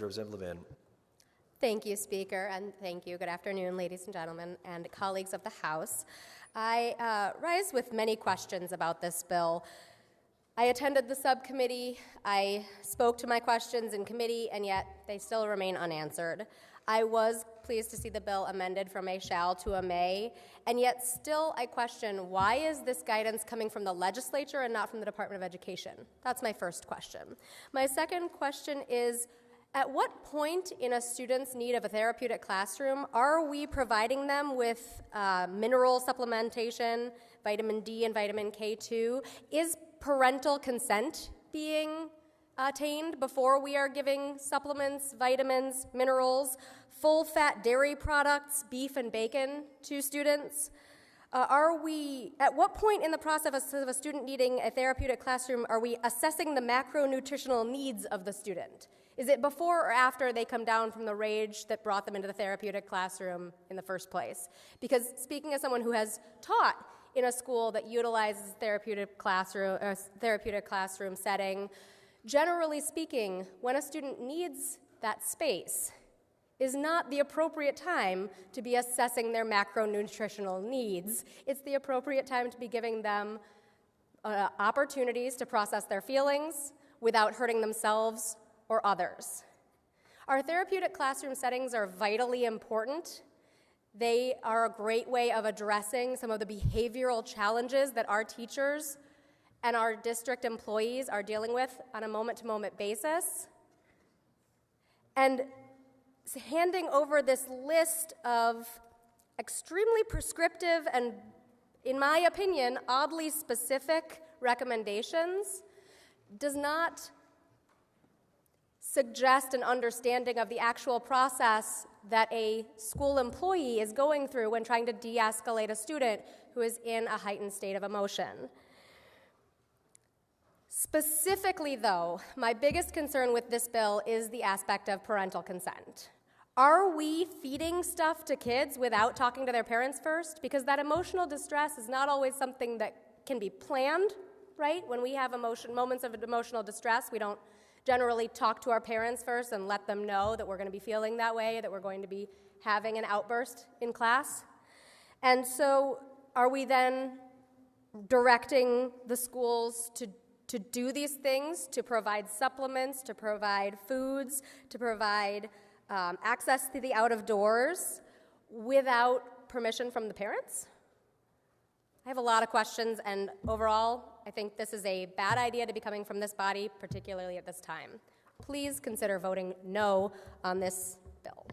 Representative Levin. Thank you, Speaker, and thank you. Good afternoon, ladies and gentlemen, and colleagues of the House. I rise with many questions about this bill. I attended the subcommittee, I spoke to my questions in committee, and yet they still remain unanswered. I was pleased to see the bill amended from a shall to a may, and yet still I question, why is this guidance coming from the legislature and not from the Department of Education? That's my first question. My second question is, at what point in a student's need of a therapeutic classroom are we providing them with mineral supplementation, vitamin D and vitamin K2? Is parental consent being attained before we are giving supplements, vitamins, minerals, full-fat dairy products, beef and bacon to students? At what point in the process of a student needing a therapeutic classroom are we assessing the macronutritional needs of the student? Is it before or after they come down from the rage that brought them into the therapeutic classroom in the first place? Because speaking as someone who has taught in a school that utilizes therapeutic classroom setting, generally speaking, when a student needs that space is not the appropriate time to be assessing their macronutritional needs. It's the appropriate time to be giving them opportunities to process their feelings without hurting themselves or others. Our therapeutic classroom settings are vitally important. They are a great way of addressing some of the behavioral challenges that our teachers and our district employees are dealing with on a moment-to-moment basis. And handing over this list of extremely prescriptive and, in my opinion, oddly specific recommendations does not suggest an understanding of the actual process that a school employee is going through when trying to de-escalate a student who is in a heightened state of emotion. Specifically, though, my biggest concern with this bill is the aspect of parental consent. Are we feeding stuff to kids without talking to their parents first? Because that emotional distress is not always something that can be planned, right? When we have moments of emotional distress, we don't generally talk to our parents first and let them know that we're going to be feeling that way, that we're going to be having an outburst in class. And so are we then directing the schools to do these things, to provide supplements, to provide foods, to provide access to the out of doors without permission from the parents? I have a lot of questions, and overall, I think this is a bad idea to be coming from this body, particularly at this time. Please consider voting no on this bill.